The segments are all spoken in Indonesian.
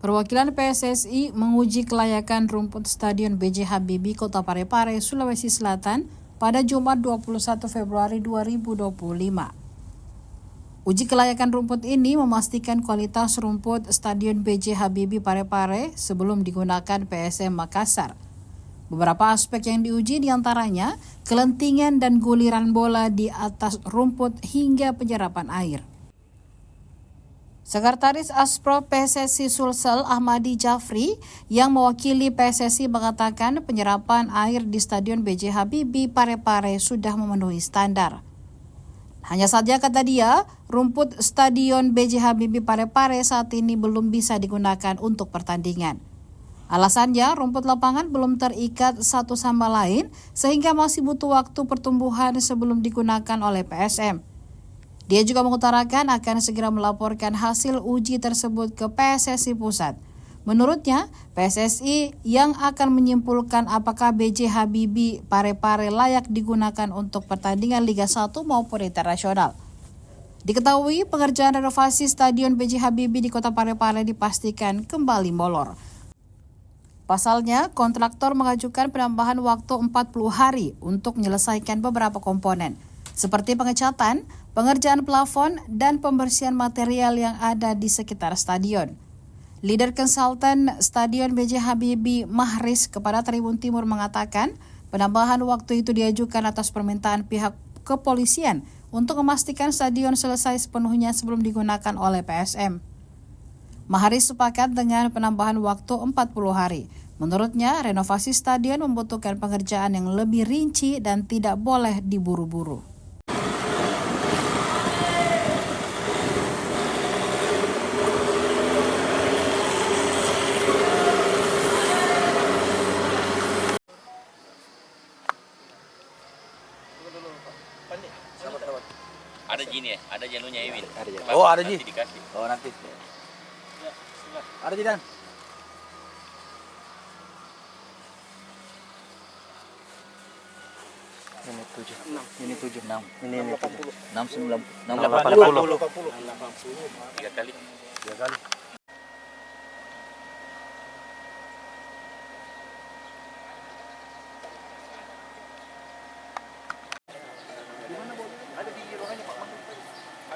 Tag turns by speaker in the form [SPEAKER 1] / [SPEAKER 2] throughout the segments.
[SPEAKER 1] Perwakilan PSSI menguji kelayakan rumput Stadion B.J. Habibie Kota Parepare, Sulawesi Selatan pada Jumat 21 Februari 2025. Uji kelayakan rumput ini memastikan kualitas rumput Stadion B.J. Habibie Parepare sebelum digunakan PSM Makassar. Beberapa aspek yang diuji diantaranya kelentingan dan guliran bola di atas rumput hingga penyerapan air. Sekretaris Asprov PSSI Sulsel Ahmadi Jafri yang mewakili PSSI mengatakan penyerapan air di Stadion B.J. Habibie Parepare sudah memenuhi standar. Hanya saja kata dia, rumput Stadion B.J. Habibie Parepare saat ini belum bisa digunakan untuk pertandingan. Alasannya, rumput lapangan belum terikat satu sama lain sehingga masih butuh waktu pertumbuhan sebelum digunakan oleh PSM. Dia juga mengutarakan akan segera melaporkan hasil uji tersebut ke PSSI Pusat. Menurutnya, PSSI yang akan menyimpulkan apakah B.J. Habibie Parepare layak digunakan untuk pertandingan Liga 1 maupun internasional. Diketahui pengerjaan renovasi Stadion B.J. Habibie di Kota Parepare dipastikan kembali molor. Pasalnya, kontraktor mengajukan penambahan waktu 40 hari untuk menyelesaikan beberapa komponen, seperti pengecatan, pengerjaan plafon, dan pembersihan material yang ada di sekitar stadion. Leader konsultan Stadion B.J. Habibie Mahris kepada Tribun Timur mengatakan penambahan waktu itu diajukan atas permintaan pihak kepolisian untuk memastikan stadion selesai sepenuhnya sebelum digunakan oleh PSM. Mahris sepakat dengan penambahan waktu 40 hari. Menurutnya, renovasi stadion membutuhkan pengerjaan yang lebih rinci dan tidak boleh diburu-buru.
[SPEAKER 2] Ada Jin ya, ada Janunya Ewin.
[SPEAKER 3] Oh, ada Jin.
[SPEAKER 2] Dikasih.
[SPEAKER 3] Oh, nanti. Ada Jin dan. Ini 7, 6. Ini 7. 6, 9, 6, 80.
[SPEAKER 2] 3 kali.
[SPEAKER 3] 3 kali.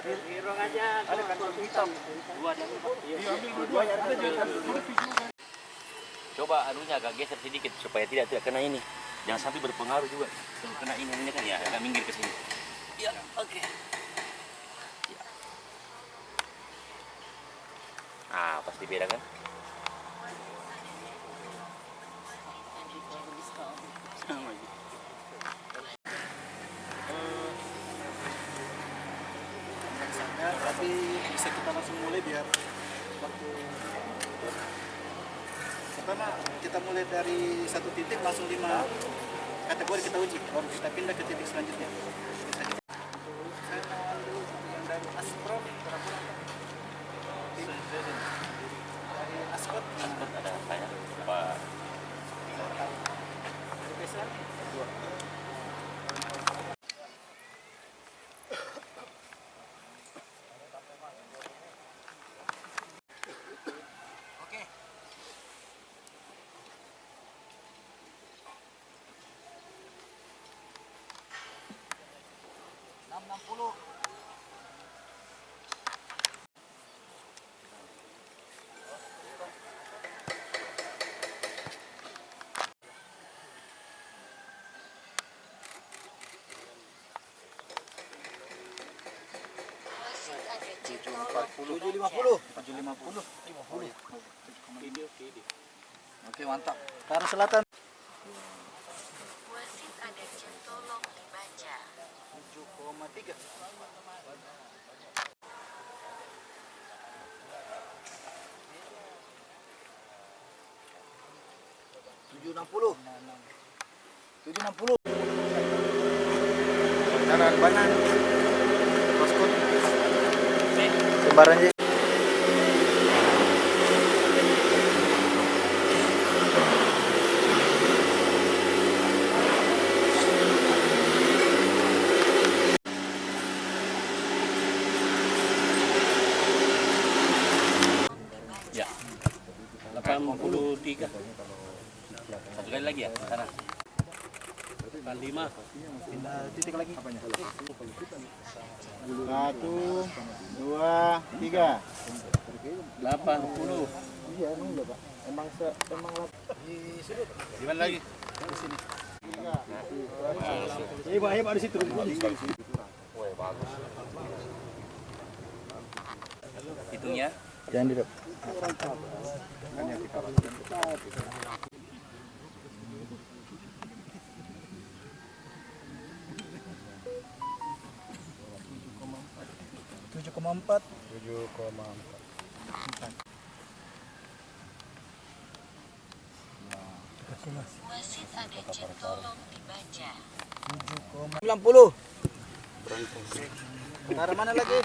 [SPEAKER 2] Di ruangannya ada kantor hitam. Dua dia. Coba anunya agak geser sedikit supaya tidak kena ini. Jangan sampai berpengaruh juga. Kalau kena ini kan ya agak minggir ke sini. Ya, oke. Ya. Ah, pasti beda kan? Sama aja.
[SPEAKER 4] Tapi bisa kita langsung mulai biar waktu pertama kita mulai dari satu titik langsung 5 kategori kita uji, baru kita pindah ke titik selanjutnya. Saya mau ambil yang dari Asprov berapa? Dari Asprov
[SPEAKER 2] Ada apa ya? Pak.
[SPEAKER 4] besar 2. Oke, mantap. Ke arah selatan.
[SPEAKER 5] Wasit ada centolong dibaca.
[SPEAKER 4] 7,3. Kanan banan. Poskut. Sembaran aja. Pindah titik lagi. 1, 2, 3. 80. Iya, emang enggak, Pak. Emang di sudut. Di mana lagi? Di sini. 3. Hebat di situ.
[SPEAKER 2] Wah, bagus. Hitungnya.
[SPEAKER 3] Jangan di
[SPEAKER 4] Tujuh koma empat.
[SPEAKER 5] Wasit ada cek tolong dibaca.
[SPEAKER 4] 90. Arah mana lagi?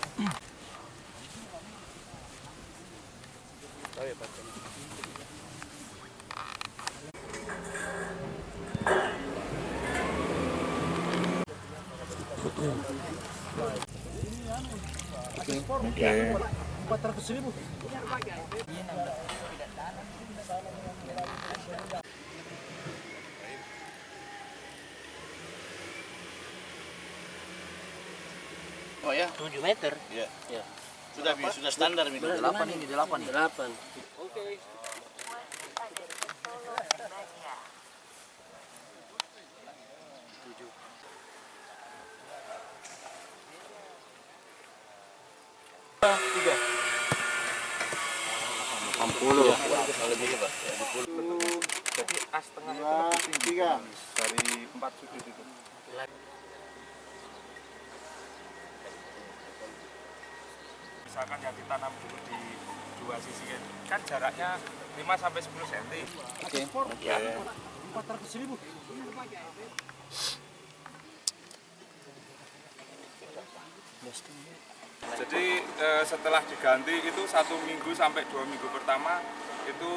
[SPEAKER 3] Oke.
[SPEAKER 4] 400.000.
[SPEAKER 2] Oh ya,
[SPEAKER 6] 7 meter.
[SPEAKER 2] iya.
[SPEAKER 6] Ya.
[SPEAKER 2] Sudah standar ini.
[SPEAKER 3] 8 ini, 8 nih.
[SPEAKER 6] 8.
[SPEAKER 5] Wasit ada cek tolong dibaca.
[SPEAKER 2] Berarti as tengah
[SPEAKER 4] 3.
[SPEAKER 2] dari 4 sudut itu.
[SPEAKER 7] Misalkan yang ditanam dulu di dua sisi kan jaraknya 5 sampai 10 cm.
[SPEAKER 2] Oke.
[SPEAKER 4] 400.000.
[SPEAKER 7] Jadi setelah diganti itu 1 minggu sampai 2 minggu pertama itu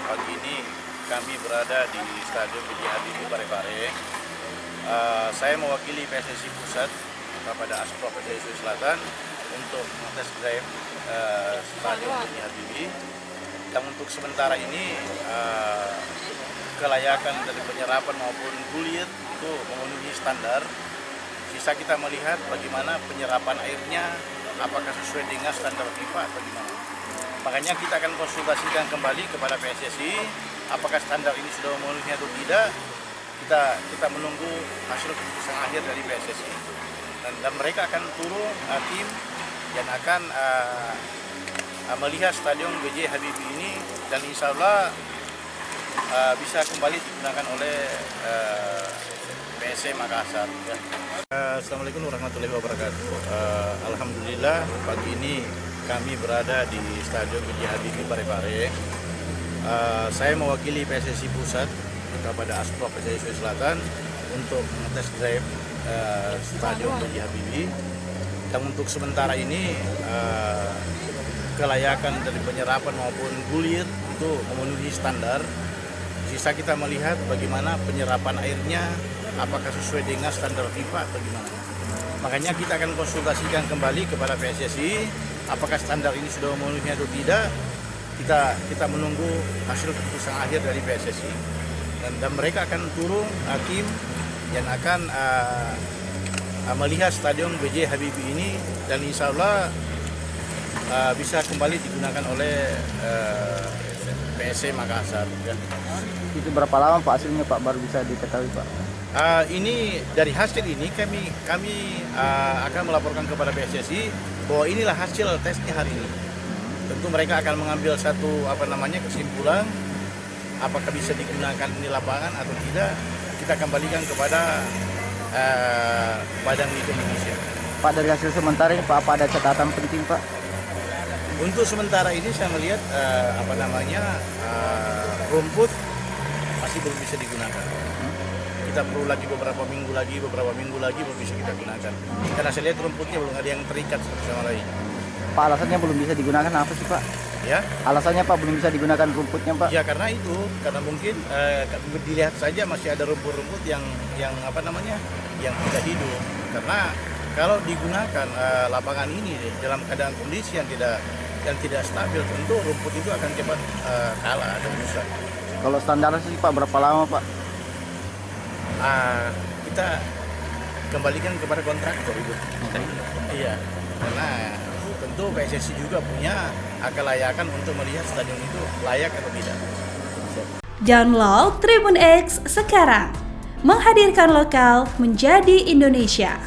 [SPEAKER 2] Pagi ini kami berada di Stadion B.J. Habibie Parepare. Saya mewakili PSSI Pusat kepada Asprop PSSI Sulawesi Selatan untuk tes drive Stadion B.J. Habibie. Dan untuk sementara ini kelayakan dari penyerapan maupun kulit itu memenuhi standar. Sisa kita melihat bagaimana penyerapan airnya, apakah sesuai dengan standar FIFA atau gimana. Makanya kita akan konsultasikan kembali kepada PSSI apakah standar ini sudah memenuhi atau tidak. Kita menunggu hasil keputusan akhir dari PSSI dan mereka akan turun tim yang akan melihat Stadion B.J. Habibie ini dan insya Allah bisa kembali digunakan oleh PSM Makassar. Ya. Assalamualaikum warahmatullahi wabarakatuh. Alhamdulillah pagi ini kami berada di Stadion B.J. Habibie Parepare. Saya mewakili PSSI Pusat kepada Asprop PSSI Sulawesi Selatan untuk tes drive Stadion B.J. Habibie. Dan untuk sementara ini kelayakan dari penyerapan maupun gulir itu memenuhi standar. Sisa kita melihat bagaimana penyerapan airnya, apakah sesuai dengan standar FIFA atau gimana. Makanya kita akan konsultasikan kembali kepada PSSI apakah standar ini sudah memenuhi atau tidak. Kita menunggu hasil keputusan akhir dari PSSI dan mereka akan turun tim yang akan melihat Stadion B.J. Habibie ini dan insya Allah bisa kembali digunakan oleh PSM Makassar. Ya.
[SPEAKER 3] Itu berapa lama Pak hasilnya Pak baru bisa diketahui Pak?
[SPEAKER 2] Ini dari hasil ini kami akan melaporkan kepada PSSI bahwa inilah hasil tesnya hari ini. Tentu mereka akan mengambil satu kesimpulan apakah bisa digunakan di lapangan atau tidak. Kita kembalikan kepada Badan Liga Indonesia.
[SPEAKER 3] Pak dari hasil sementara ini Pak apa ada catatan penting Pak?
[SPEAKER 2] Untuk sementara ini saya melihat rumput masih belum bisa digunakan. Kita perlu lagi beberapa minggu lagi baru bisa kita gunakan. Karena saya lihat rumputnya belum ada yang terikat satu sama lain.
[SPEAKER 3] Pak alasannya belum bisa digunakan apa sih Pak?
[SPEAKER 2] Ya,
[SPEAKER 3] Alasannya Pak belum bisa digunakan rumputnya Pak?
[SPEAKER 2] ya karena mungkin dilihat saja masih ada rumput-rumput yang apa namanya, yang tidak hidup. Karena kalau digunakan lapangan ini dalam keadaan kondisi yang tidak stabil, tentu rumput itu akan cepat kalah dan rusak.
[SPEAKER 3] Kalau standar sih Pak berapa lama Pak?
[SPEAKER 2] Kita kembalikan kepada kontraktor itu. Iya, karena tentu PSSI juga punya kelayakan untuk melihat stadion itu layak atau tidak.
[SPEAKER 6] Download Tribun X sekarang, menghadirkan lokal menjadi Indonesia.